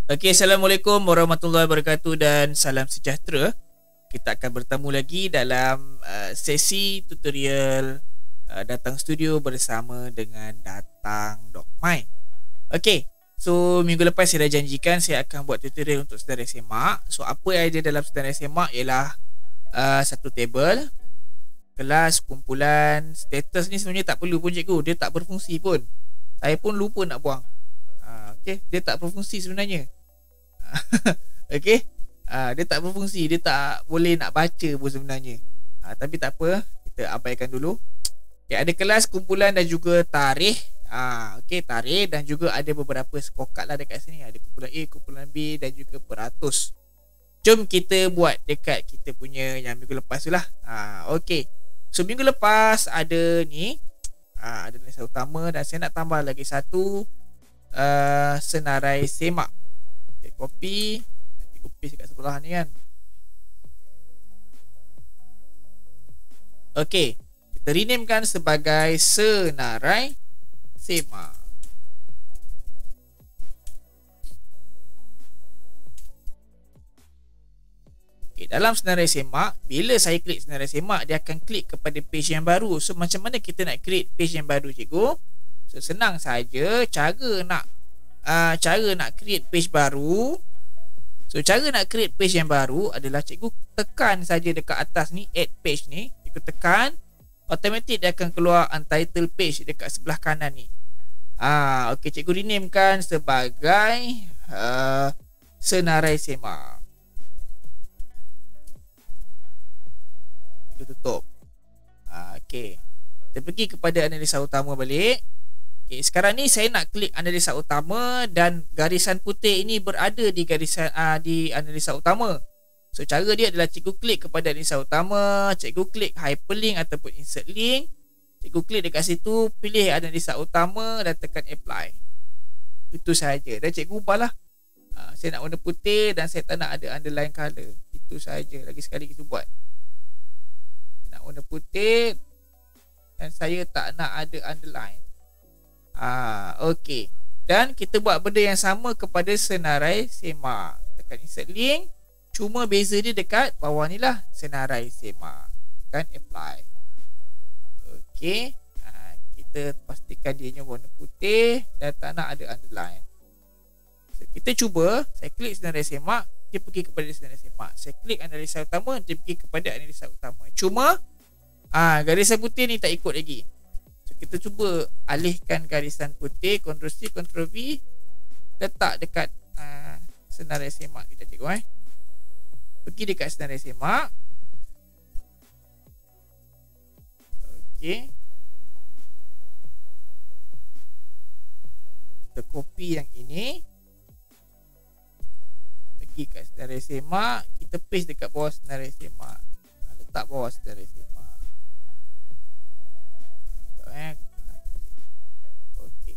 Okey, Assalamualaikum warahmatullahi wabarakatuh dan salam sejahtera. Kita akan bertemu lagi dalam sesi tutorial Datang Studio bersama dengan Datang Dokmai. Okey, so minggu lepas saya dah janjikan saya akan buat tutorial untuk saudara semak. So apa yang ada dalam saudara semak ialah satu table, kelas, kumpulan, status ni sebenarnya tak perlu pun cikgu. Dia tak berfungsi pun. Saya pun lupa nak buang. Okey, dia tak berfungsi sebenarnya. Okey. Dia tak berfungsi, dia tak boleh nak baca pun sebenarnya. Tapi tak apa, kita abaikan dulu. Okay, ada kelas, kumpulan dan juga tarikh. Okey, tarikh dan juga ada beberapa scorecard lah dekat sini. Ada kumpulan A, kumpulan B dan juga peratus. Jom kita buat dekat kita punya yang minggu lepas tu lah. Okey. So minggu lepas ada ni, ada nilai utama dan saya nak tambah lagi satu senarai semak. Okay, copy, nanti paste dekat sebelah ni kan. Okey, kita renamekan sebagai senarai semak. Okay, dalam senarai semak, bila saya klik senarai semak, dia akan klik kepada page yang baru. So macam mana kita nak create page yang baru, cikgu? So senang saja cara nak create page baru. So cara nak create page yang baru adalah cikgu tekan saja dekat atas ni, add page ni. Cikgu tekan, automatic dia akan keluar untitled page dekat sebelah kanan ni. Okey, cikgu renamekan sebagai senarai semak. Cikgu tutup. Okey, kita pergi kepada analisa utama balik. Okay, sekarang ni saya nak klik analisa utama dan garisan putih ini berada di garisan di analisa utama. So cara dia adalah cikgu klik kepada analisa utama, cikgu klik hyperlink ataupun insert link. Cikgu klik dekat situ, pilih analisa utama dan tekan apply. Itu sahaja. Dan cikgu ubahlah. Saya nak warna putih dan saya tak nak ada underline color. Itu sahaja. Lagi sekali kita buat. Saya nak warna putih dan saya tak nak ada underline. Okey. Dan kita buat benda yang sama kepada senarai semak. Tekan insert link. Cuma beza dia dekat bawah ni lah, senarai semak. Tekan apply. Okey. Kita pastikan dia warna putih dan tak nak ada underline. So, kita cuba. Saya klik senarai semak, dia pergi kepada senarai semak. Saya klik analisa utama, dia pergi kepada analisa utama. Cuma garisan putih ni tak ikut lagi. Kita cuba alihkan garisan putih, Ctrl C, Ctrl V, letak dekat senarai semak kita, cikgu. Pergi dekat senarai semak. Okey. Kita copy yang ini. Pergi kat senarai semak, kita paste dekat bawah senarai semak. Letak bawah senarai semak. Okey.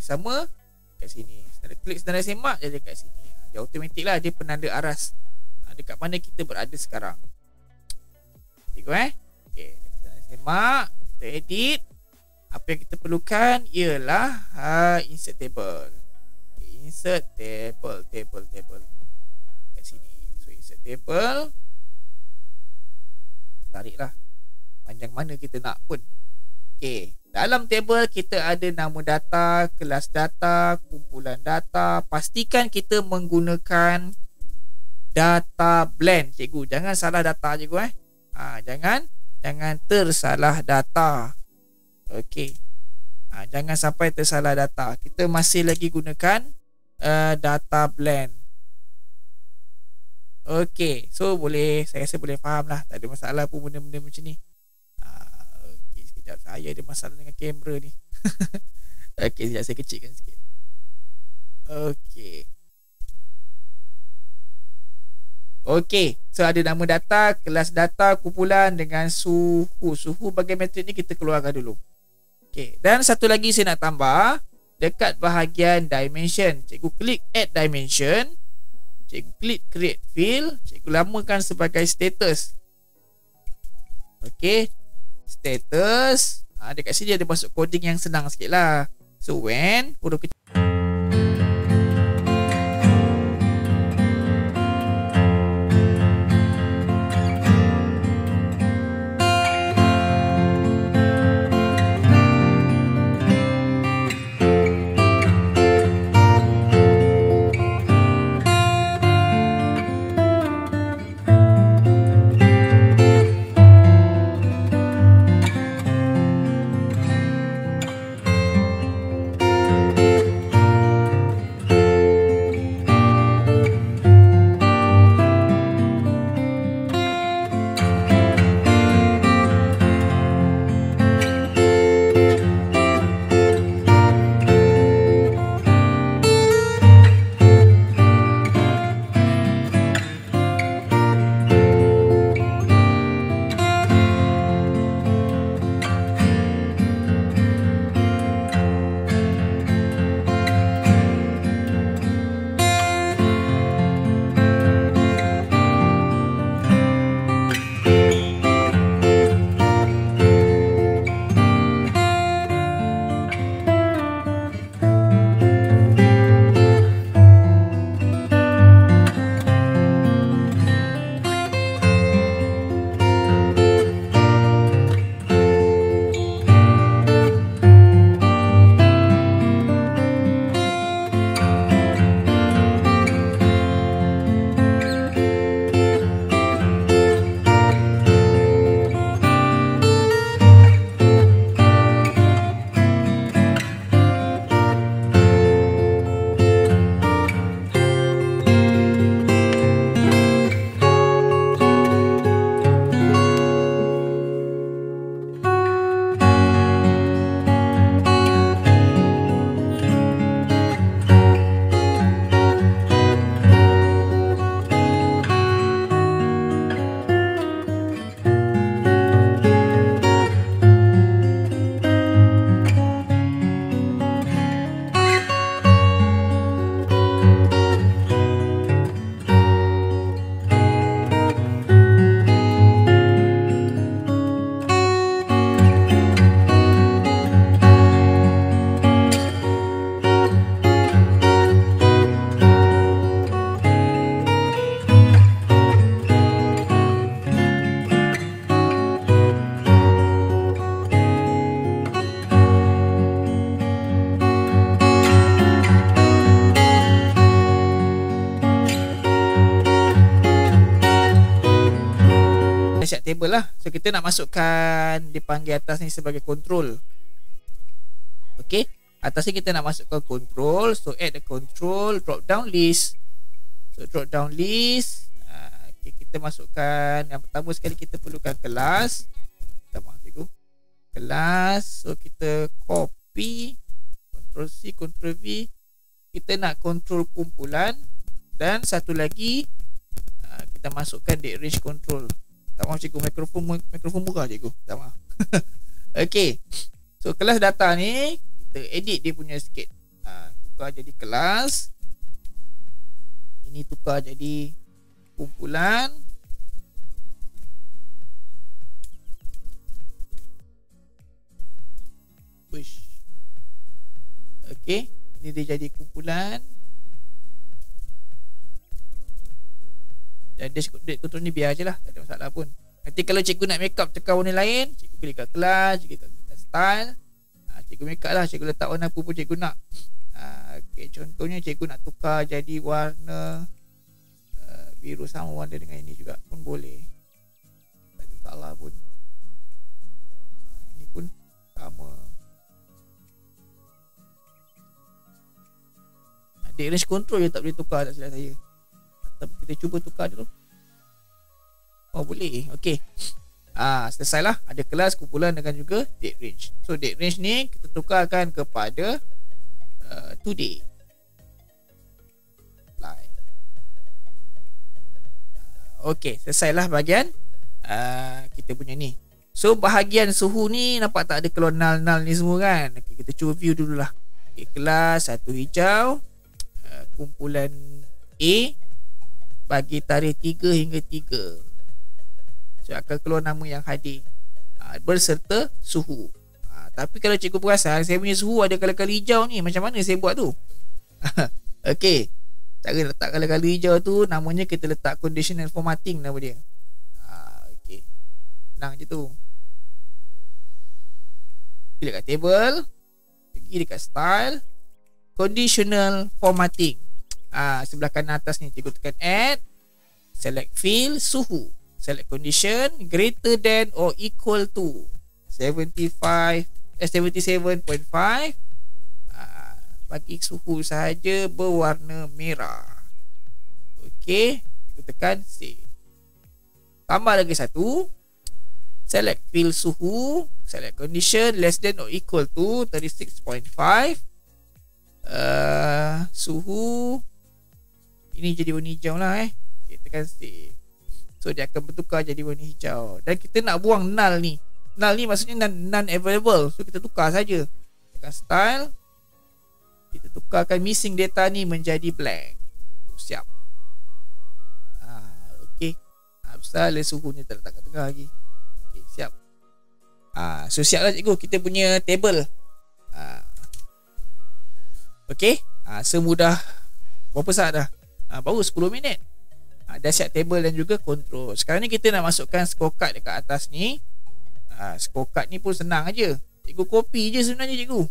Sama kat sini. Klik senarai semak dia dekat sini. Dia automatik lah, dia penanda aras dekat mana kita berada sekarang. Cikgu okey, senarai semak, kita edit. Apa yang kita perlukan ialah insert table. Okay, insert table kat sini. So insert table, tariklah panjang mana kita nak pun. Okey, dalam table kita ada nama data, kelas data, kumpulan data. Pastikan kita menggunakan data blend, cikgu. Jangan salah data, cikgu. Jangan tersalah data. Okey. Jangan sampai tersalah data. Kita masih lagi gunakan data blend. Okey, so saya rasa boleh faham lah. Tak ada masalah pun benda-benda macam ni. Saya ada masalah dengan kamera ni. Okey, sekejap saya kecilkan sikit. Okey, so ada nama data, kelas data, kumpulan dengan suhu. Suhu bagi metrik ni kita keluarkan dulu. Okey, dan satu lagi saya nak tambah dekat bahagian dimension. Cikgu klik add dimension. Cikgu klik create field. Cikgu lamakan sebagai status. Okey, status. Dekat sini ada masuk coding yang senang sikit lah. So when huruf kecil dahsyat table lah. So kita nak masukkan dipanggil atas ni sebagai control. Okay, atas ni kita nak masukkan control. So add the control, drop down list. So drop down list, okay, kita masukkan yang pertama sekali kita perlukan kelas. Maaf cikgu, kelas. So kita copy, Ctrl C, Ctrl V. Kita nak control kumpulan. Dan satu lagi, kita masukkan date range control. Tak maaf cikgu, mikrofon buka cikgu. Tak maaf. Okay, so kelas data ni kita edit dia punya sikit. Tukar jadi kelas. Ini tukar jadi kumpulan. Push. Okay, ini dia jadi kumpulan. Dan date control ni biar je lah, tak ada masalah pun. Nanti kalau cikgu nak make up tekan warna lain, cikgu klik kat kelas, cikgu klik kat style. Cikgu make up lah, cikgu letak warna apa pun cikgu nak. Okay, contohnya cikgu nak tukar jadi warna biru sama warna dengan ini juga pun boleh. Tak ada salah pun. Ini pun sama. Date range control je tak boleh tukar, tak silap saya. Kita cuba tukar dulu. Oh boleh. Okay, selesai lah. Ada kelas, kumpulan dengan juga date range. So date range ni kita tukarkan kepada today. Okay, selesai lah bahagian kita punya ni. So bahagian suhu ni nampak tak ada keluar null ni semua kan. Okay, kita cuba view dulu lah. Okay, kelas satu hijau, kumpulan A, bagi tarikh 3 hingga 3. So akan keluar nama yang hadir berserta suhu. Tapi kalau cikgu perasan, saya punya suhu ada kala-kala hijau ni. Macam mana saya buat tu? Okay, cara letak kala-kala hijau tu, namanya kita letak conditional formatting nama dia. Okay, senang je tu. Pilih kat table, pergi dekat style, conditional formatting. Sebelah kanan atas ni cikgu tekan add, select field, suhu, select condition greater than or equal to 77.5. Bagi suhu sahaja berwarna merah. Okey, kita tekan save. Tambah lagi satu, select field suhu, select condition less than or equal to 36.5. Suhu ini jadi warna hijau lah kita tekan save. So dia akan bertukar jadi warna hijau. Dan kita nak buang null ni. Null ni maksudnya non available. So kita tukar saja. Tekan style, kita tukarkan missing data ni menjadi blank. Siap. Okay, besar le suhu ni terletak kat tengah lagi. Okay, siap. So siap lah cikgu, kita punya table. Okay, semudah. Berapa saat dah? Baru 10 minit. Dahsyat table dan juga control. Sekarang ni kita nak masukkan scorecard dekat atas ni. Scorecard ni pun senang aja. Cikgu copy je sebenarnya cikgu.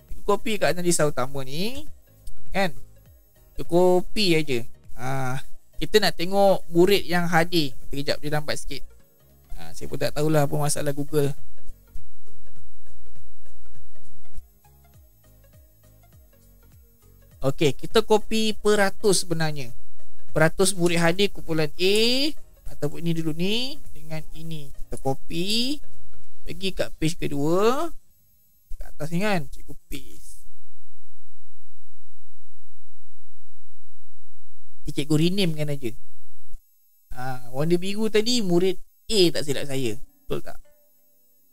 Cikgu copy kat analisa utama ni, kan? Cikgu copy aja. Kita nak tengok murid yang hadir. Kejap dia lambat sikit. Saya pun tak tahulah apa masalah Google. Okey, kita copy peratus sebenarnya. Peratus murid hadir kumpulan A, ataupun ini dulu ni dengan ini. Kita copy, pergi kat page kedua, kat atas ni kan, cikgu paste. Cikgu rename kan aja. Warna biru tadi murid A tak silap saya. Betul tak?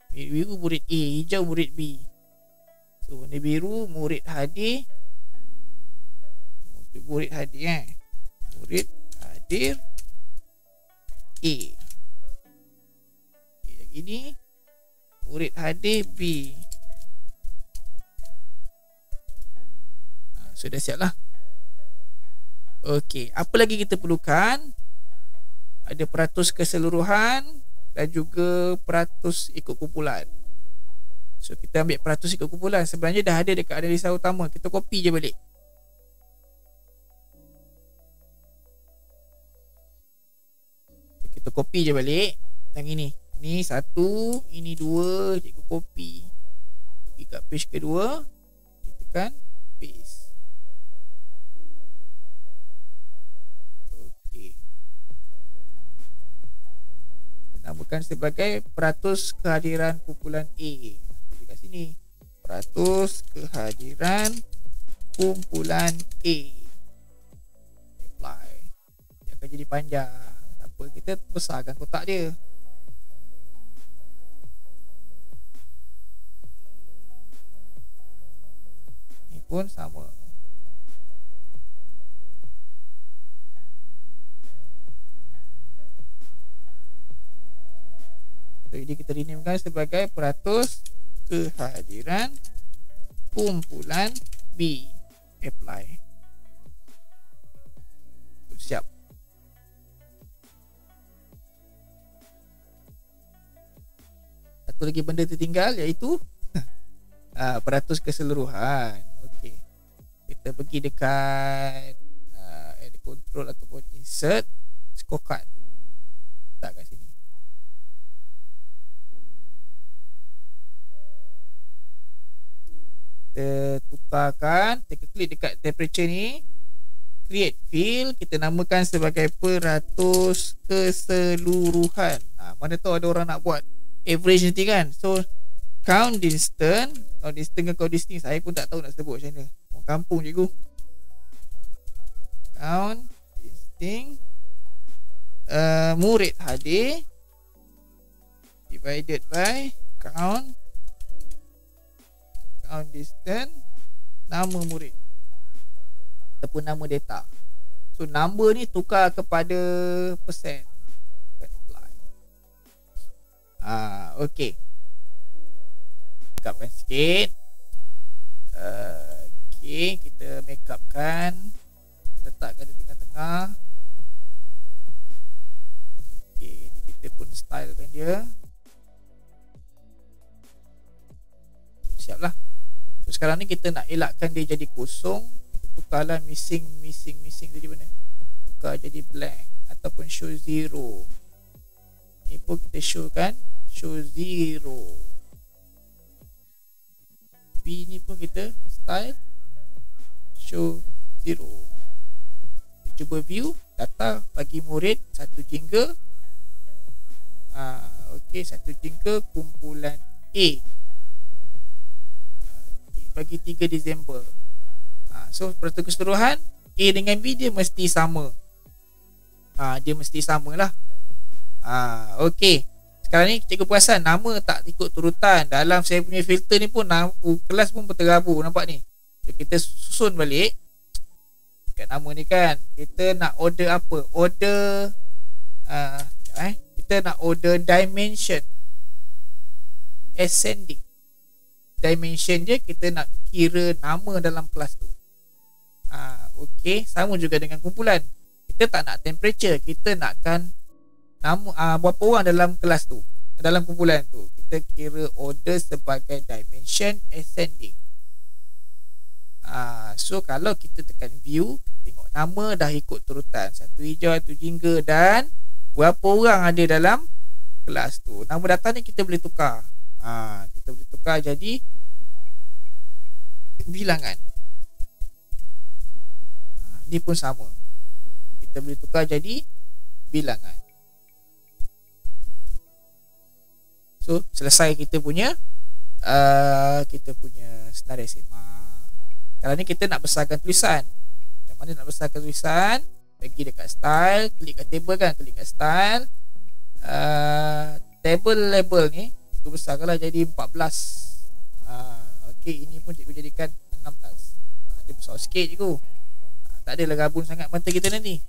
Biru murid A, hijau murid B. So warna biru murid hadir. Murid hadir murid hadir A. Yang ini murid hadir B. Sudah siap lah. Okey, apa lagi kita perlukan? Ada peratus keseluruhan dan juga peratus ikut kumpulan. So kita ambil peratus ikut kumpulan. Sebenarnya dah ada dekat analisa utama. Kita copy je balik. Kita copy je balik. Yang ini satu, ini dua, cikgu copy pergi kat page kedua, kita tekan paste. Okey, namakan sebagai peratus kehadiran kumpulan A. Tulis kat sini, peratus kehadiran kumpulan A. Apply. Dia akan jadi panjang. Tak apa, kita besarkan kotak dia. Ni pun sama. So, ini kita renamekan sebagai peratus kehadiran kumpulan B. Apply. Siap. Satu lagi benda tertinggal, iaitu peratus keseluruhan. Okey, kita pergi dekat add control ataupun insert scorecard. Tak kat sini. Kita tukarkan, kita klik dekat temperature ni, create field, kita namakan sebagai peratus keseluruhan. Mana tahu ada orang nak buat average nanti kan. So count distance, count distance ke count distance, saya pun tak tahu nak sebut macam mana. Orang kampung cikgu. Count distance murid hadir divided by count distance nama murid ataupun nama data. So number ni tukar kepada persen. Apply. Okey, make upkan sikit. Okey, kita make upkan, letakkan di tengah-tengah. Okey, kita pun stylekan dia. Siap lah. So sekarang ni kita nak elakkan dia jadi kosong, kita tukarlah missing tadi mana, tukar jadi blank ataupun show zero. Ni pun kita show kan, show zero. B ni pun kita style show zero. Kita cuba view data bagi murid satu jingga. Okey, satu jingga kumpulan A. Bagi 3 Disember. So peratus keseluruhan A dengan B dia mesti sama. Dia mesti sama lah. Okey, sekarang ni cikgu perasan nama tak ikut turutan. Dalam saya punya filter ni pun kelas pun berterabur. Nampak ni. So, kita susun balik kat nama ni kan. Kita nak order apa? Order kita nak order dimension ascending. Dimension je kita nak kira nama dalam kelas tu. Okey, sama juga dengan kumpulan. Kita tak nak temperature, kita nakkan nama berapa orang dalam kelas tu, dalam kumpulan tu. Kita kira order sebagai dimension ascending. So kalau kita tekan view, tengok nama dah ikut turutan, satu hijau, satu jingga dan berapa orang ada dalam kelas tu. Nama data ni kita boleh tukar. Kita boleh tukar jadi bilangan. Ni pun sama, kita boleh tukar jadi bilangan. So selesai kita punya senarai semak. Sekarang ni kita nak besarkan tulisan. Macam mana nak besarkan tulisan? Pergi dekat style, klik kat table kan, klik kat style, table label ni kita besarkanlah jadi 14. Okey, ini pun cikgu jadikan 16. Dia besar sikit cikgu. Tak adalah gabung sangat mata kita nanti.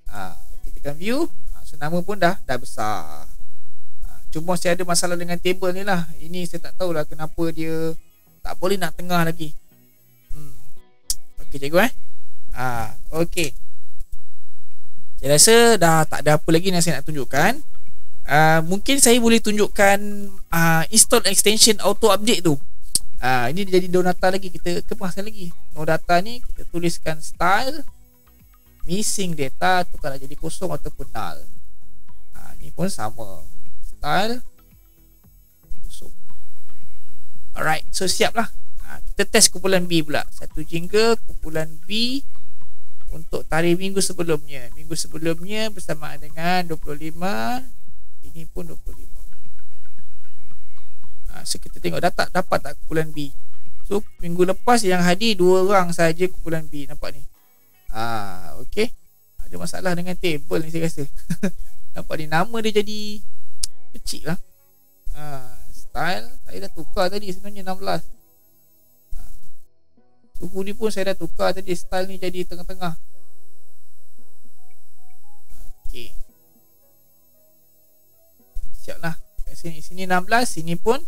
Kita tekan view. So nama pun dah besar. Cuma saya ada masalah dengan table ni lah. Ini saya tak tahulah kenapa dia tak boleh nak tengah lagi. Okey cikgu okey. Saya rasa dah tak ada apa lagi yang saya nak tunjukkan. Mungkin saya boleh tunjukkan install extension auto update tu. Ini jadi no data lagi. Kita kepaskan lagi no data ni. Kita tuliskan style missing data, tukarlah jadi kosong ataupun null. Ni pun sama. Style. Kosong. Alright, so siap lah. Kita test kumpulan B pula. Satu jingga kumpulan B untuk tarikh minggu sebelumnya. Minggu sebelumnya bersamaan dengan 25. Ini pun 25. So kita tengok dapat tak kumpulan B. So minggu lepas yang hadir 2 orang saja kumpulan B. Nampak ni. Okay. Ada masalah dengan table ni saya rasa. Nampak ni nama dia jadi kecil lah. Style saya dah tukar tadi sebenarnya 16. Suhu ni pun saya dah tukar tadi. Style ni jadi tengah-tengah. Okay. Siap lah. Kat sini 16. Sini pun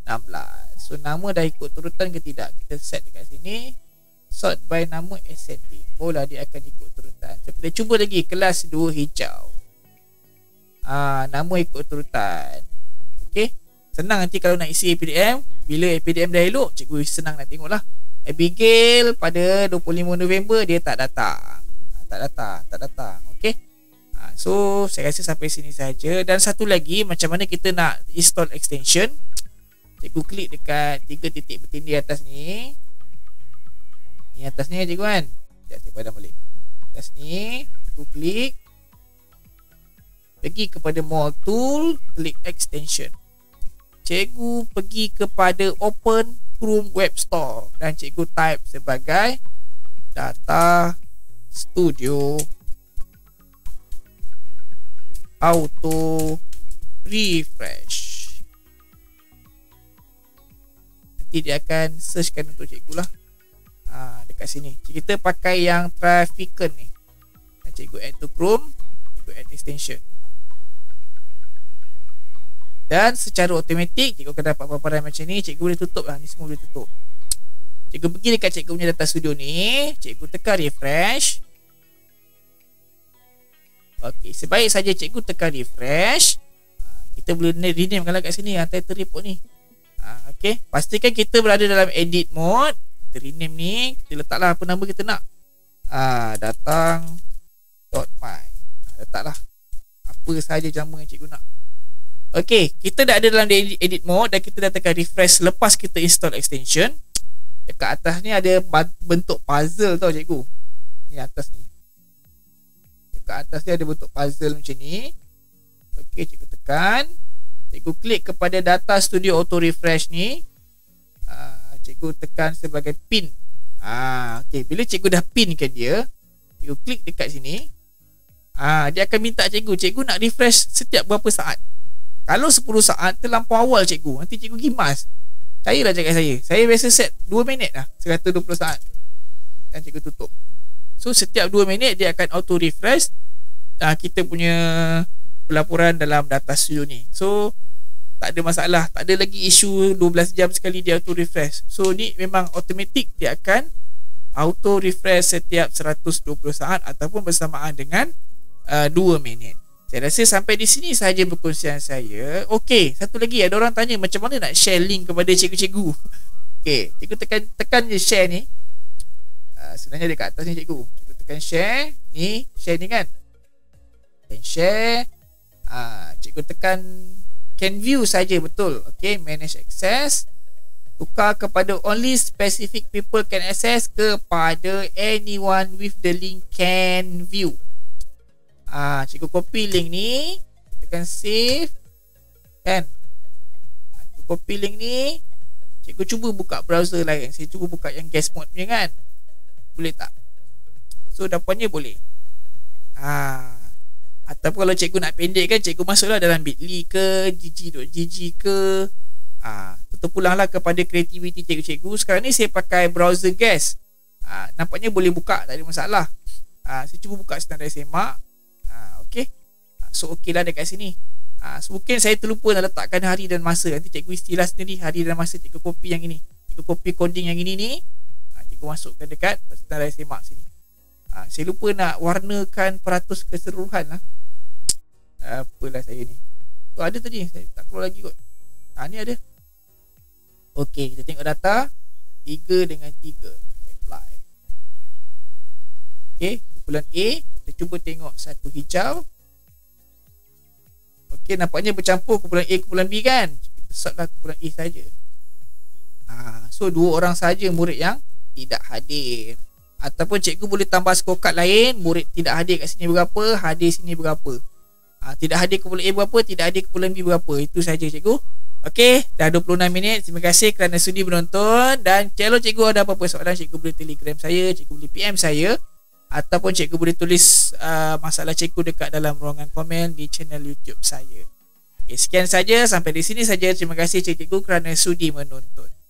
16. So nama dah ikut turutan ke tidak? Kita set dekat sini. Sort by nama ascending. Bola dia akan ikut turutan. So kita cuba lagi. Kelas 2 hijau. Nama ikut turutan. Okay. Senang nanti kalau nak isi APDM. Bila APDM dah elok, cikgu senang nak tengok lah. Abigail pada 25 November dia tak datang. Tak datang. Okay. So saya rasa sampai sini saja. Dan satu lagi, macam mana kita nak install extension. Cikgu klik dekat 3 titik bertindih atas ni. Ni atas ni cikgu kan. Sekejap saya padam balik. Atas ni cikgu klik. Pergi kepada more tool, klik extension. Cikgu pergi kepada open Chrome Web Store dan cikgu type sebagai Data Studio Auto Refresh. Nanti dia akan searchkan untuk cikgu lah. Dekat sini kita pakai yang Traficant ni. Cikgu add to Chrome, cikgu add extension. Dan secara automatik cikgu akan dapat paparan macam ni. Cikgu boleh tutup lah. Ni semua boleh tutup. Cikgu pergi dekat cikgu punya data studio ni. Cikgu tekan refresh. Okey, sebaik saja cikgu tekan refresh. Kita boleh renamekan lah kat sini title report ni. Okey, pastikan kita berada dalam edit mode. Kita rename ni. Kita letaklah apa nama kita nak. Datang.my. Letaklah apa sahaja nama yang cikgu nak. Okey, kita dah ada dalam edit mode dan kita dah tekan refresh lepas kita install extension. Dekat atas ni ada bentuk puzzle tau cikgu. Ni atas ni. Dekat atas ni ada bentuk puzzle macam ni. Okey, cikgu tekan. Cikgu klik kepada Data Studio Auto Refresh ni. Cikgu tekan sebagai pin. Okey, bila cikgu dah pinkan dia, cikgu klik dekat sini. Dia akan minta cikgu nak refresh setiap berapa saat. Kalau 10 saat terlampau awal cikgu, nanti cikgu gimas. Cairlah cakap saya. Saya biasa set 2 minit lah, 120 saat. Dan cikgu tutup. So setiap 2 minit dia akan auto refresh kita punya pelaporan dalam data studio ni. So tak ada masalah, tak ada lagi isu 12 jam sekali dia auto refresh. So ni memang automatic, dia akan auto refresh setiap 120 saat ataupun bersamaan dengan 2 minit. Saya rasa sampai di sini sahaja perkongsian saya. Okey, satu lagi ada orang tanya macam mana nak share link kepada cikgu-cikgu. Okey, cikgu tekan je share ni. Sebenarnya dekat atas ni cikgu. Cikgu tekan share. Ni, share ni kan. Dan share. Cikgu tekan can view saja, betul. Okey, manage access. Tukar kepada only specific people can access kepada anyone with the link can view. Cikgu copy link ni, tekan save kan. Cikgu copy link ni, cikgu cuba buka browser lain. Saya cuba buka yang guest mode punya kan. Boleh tak? So dapatnya boleh. Ataupun kalau cikgu nak pendek kan, cikgu masuklah dalam bit.ly ke gg.gg ke. Terpulanglah kepada kreativiti cikgu-cikgu. Sekarang ni saya pakai browser guest. Nampaknya boleh buka, tak ada masalah. Saya cuba buka standar semak. Okay. So okey lah dekat sini. So mungkin saya terlupa nak letakkan hari dan masa. Nanti cikgu istilah sendiri hari dan masa. Cikgu copy yang ini. Cikgu copy coding yang ini ni. Cikgu masukkan dekat standar semak sini. Saya lupa nak warnakan peratus keseluruhan lah. Apalah saya ni. Tu ada tadi, saya tak keluar lagi kot. Ni ada. Okey, kita tengok data 3 dengan 3. Apply. Okey, kumpulan A. Kita cuba tengok satu hijau. Okey, nampaknya bercampur kumpulan A, kumpulan B kan. Kita sortlah kumpulan A saja. So 2 orang saja murid yang tidak hadir. Ataupun cikgu boleh tambah scorecard lain, murid tidak hadir kat sini berapa, hadir sini berapa. Tidak hadir kumpulan A berapa, tidak hadir kumpulan B berapa. Itu saja cikgu. Okey, dah 26 minit. Terima kasih kerana sudi menonton. Dan kalau cikgu ada apa-apa soalan, cikgu boleh Telegram saya, cikgu boleh PM saya, ataupun cikgu boleh tulis masalah cikgu dekat dalam ruangan komen di channel YouTube saya. Okay, sekian saja, sampai di sini saja. Terima kasih cikgu kerana sudi menonton.